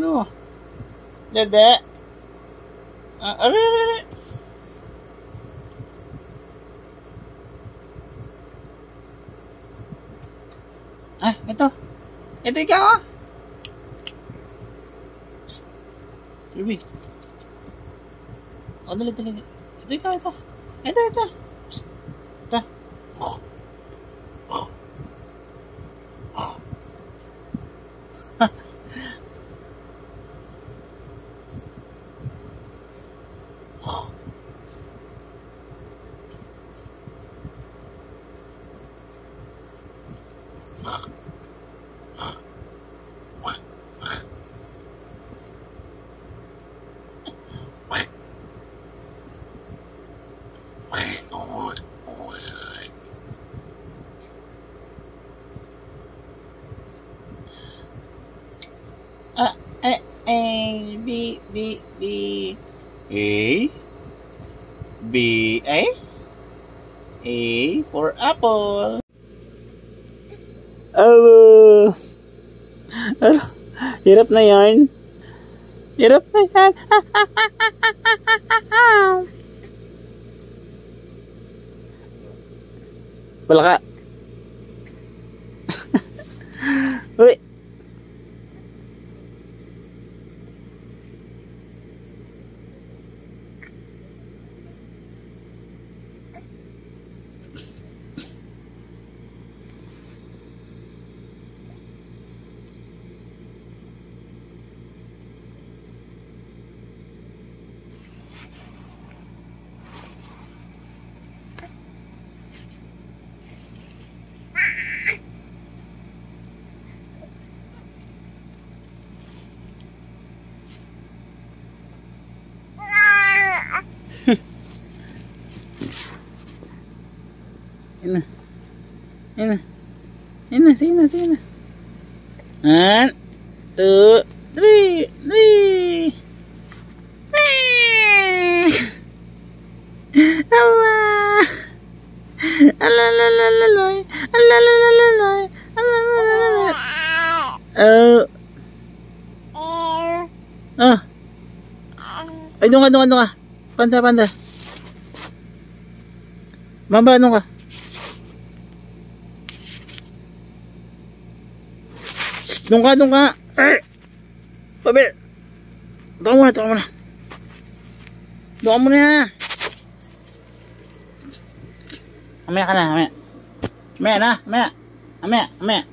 Ano? Dede? Ari. Ah, ito. Ito ikaw, oh. Psst. Ruby. Oh, dali. Ito ikaw, ito. Ito. Psst. Ito. A for apple. Oh, hirap na yan. Wala ka. Uy. Sino. 1, 2, 3. Awa. Alalalaloy. Oh. Ay, doon ka. Panda. Mamba, doon ka. Doon ka. Paber. Doon ka muna. Mamaya ka na. Mamaya.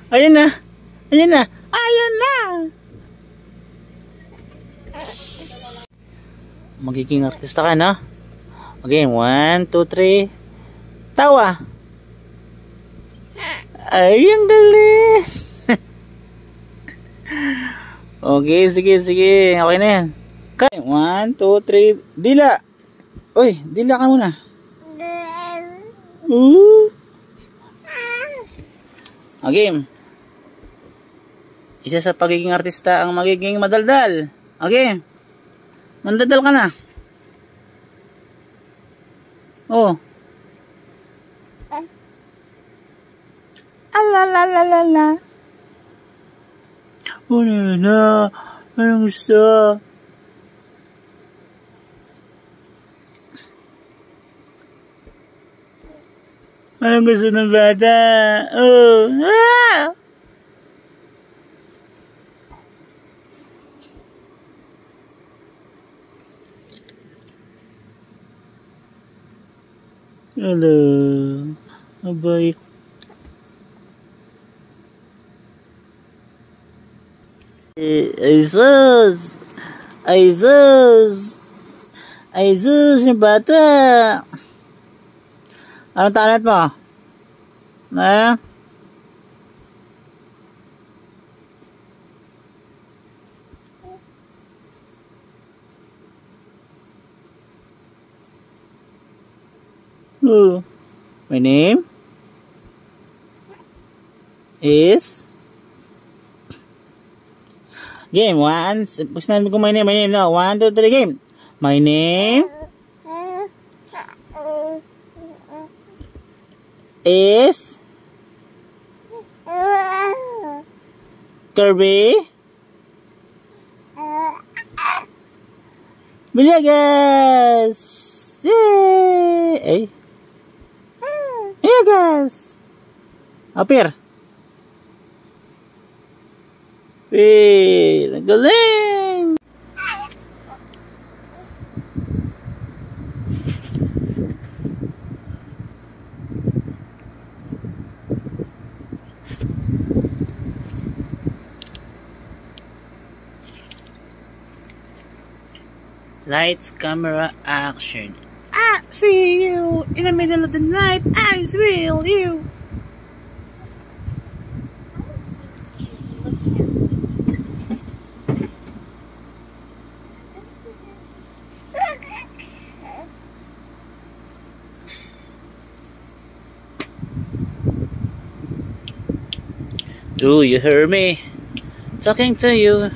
Ayun na. Magiging artista ka, no? Okay, 1, 2, 3. Tawa. Ay, ang galing. Okay, sige. Okay na yan. Okay, 1, 2, 3. Dila. Uy, dila ka muna. Okay. Isa sa pagiging artista ang magiging madaldal. Okay. Mandadal ka na. Oh. Alalalala. Oh, na. Anong gusto? Anong gusto ng bata? Oh. Hello. Abay. Ay sus, yung bata. Anong talent mo? My name is game. Pag sinabi ko my name, no. 1, 2, 3, game. My name is Kirby? Villegas! Yay! Ay. Villegas! Apir! Wait! Ang galing! Lights, camera, action. I see you in the middle of the night. I will you. Do you hear me? Talking to you.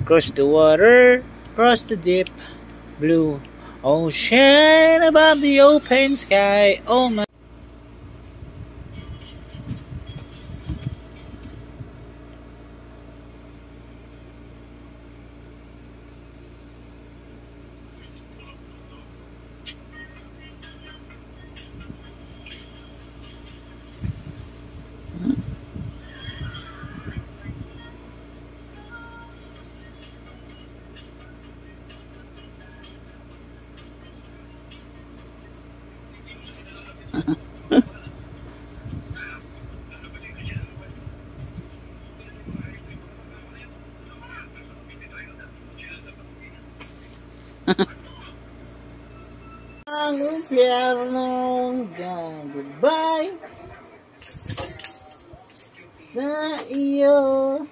Cross the water, cross the deep blue ocean above the open sky. Oh my. Ang impyernong goodbye sa iyo.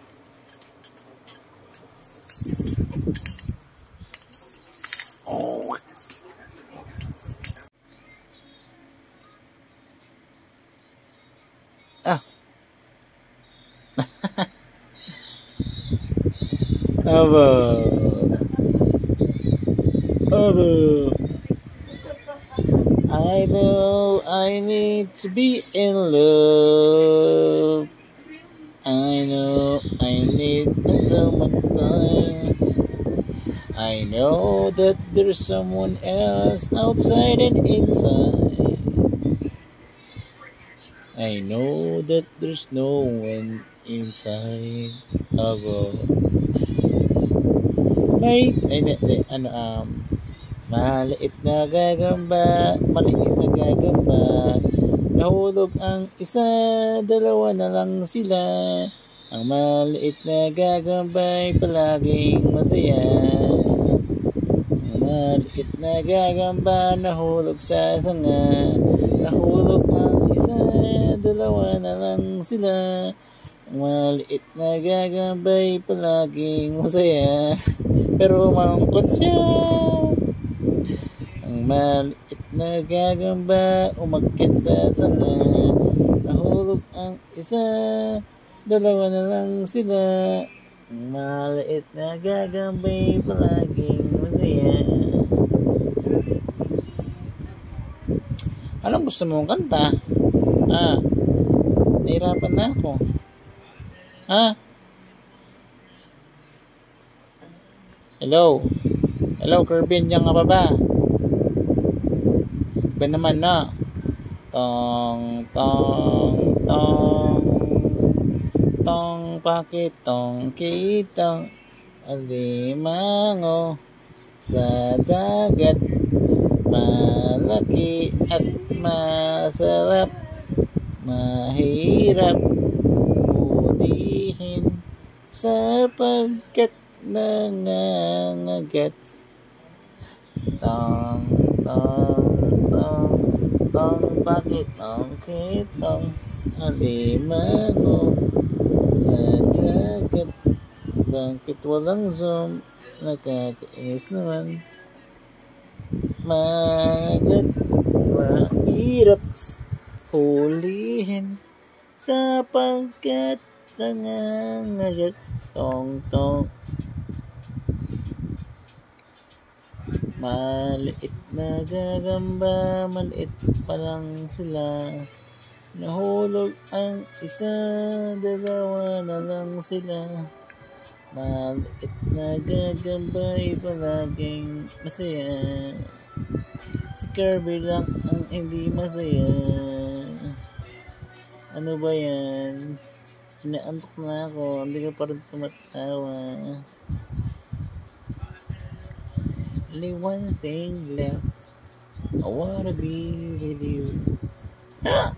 Ah. Aba. I know I need to be in love. I know I need so much time. I know that there's someone else outside and inside. I know that there's no one inside. Maliit na gagamba, nahulog ang isa, dalawa na lang sila. Ang maliit na gagamba'y palaging masaya. Ang maliit na gagamba, nahulog sa sanga. Nahulog ang isa, dalawa na lang sila. Ang maliit na gagamba'y palaging masaya. Pero malungkot siya. Ang maliit na gagamba, umakyat sa sanga. Nahulog ang isa, dalawa na lang sila. Ang maliit na gagamba'y palaging masaya. Anong gusto mong kanta? Nahirapan na ako. Hello? Hello, Kirby, diyan ka pa ba? Ba naman na? Tong, tong, tong, tong, pakitong, kitong, alimango, sa dagat, malaki at masarap, mahirap, hulihin, sapagkat nangangagat. Tong, tong, tong, tong, pakitong, kitong, alimango, sa dagat. Bakit walang zoom? Nakakainis naman. Magat, mahirap, hulihin, sapagkat nangangagat. Tong, tong. Maliit na gagamba, maliit pa lang sila. Nahulog ang isa, dalawa na lang sila. Maliit na gagambay, palaging masaya. Si Kirby lang ang hindi masaya. Ano ba yan? Inaantok na ako, hindi ka pa rin tumatawa. Only one thing left, I wanna be with you. Ah!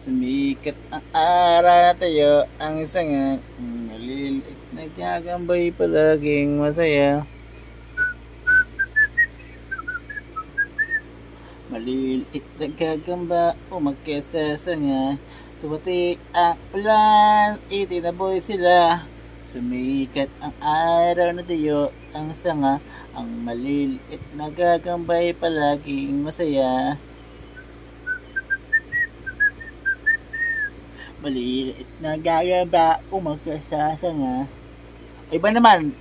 Sumikat ang araw, tayo ang sanga. Maliliit na gagambay, palaging masaya. Maliliit na gagamba, umakyat sa sanga. Tumatik ang ulan, itinaboy sila. Sumikat ang araw na tayo ang sanga. Ang maliliit na gagambay, palaging masaya. Maliliit na gagamba, umakyat sa sanga. Iba naman,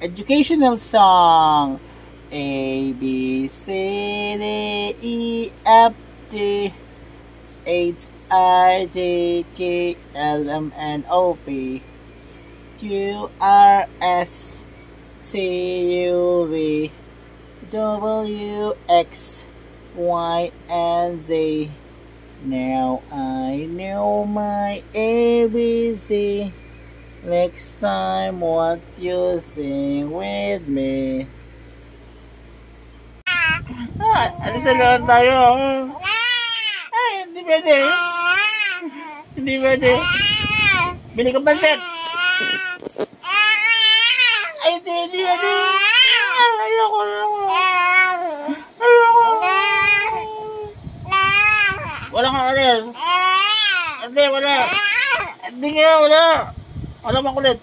educational song. A, B, C, D, E, F, G, H, I, J, K, L, M, N, O, P, Q, R, S, T, U, V, W, X, Y, and Z. Now I know my ABC. Next time what you sing with me. Alis na lang tayo. Ay, hindi pwede. Hindi pwede. Bili ka pansit. Ay, hindi pwede. Ayoko lang. Wala kang alis. Hindi, wala. Hindi nga, wala. Wala makulit.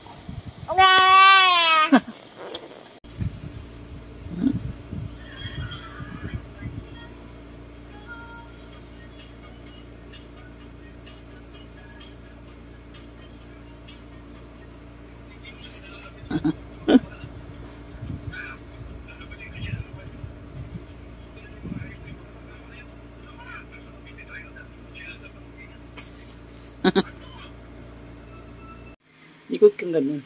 Ikot kang ganun.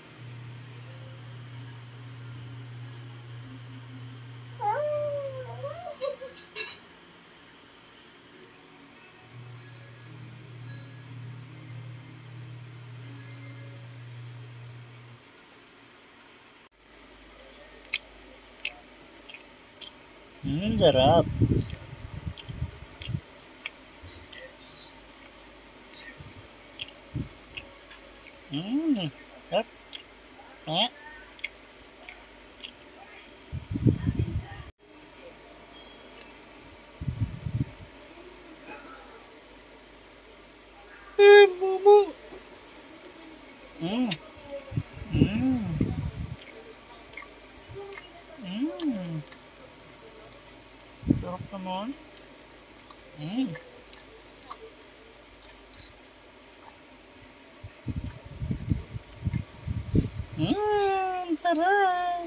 Sarap. Sarap. Bubu. Sarap naman. Sarap.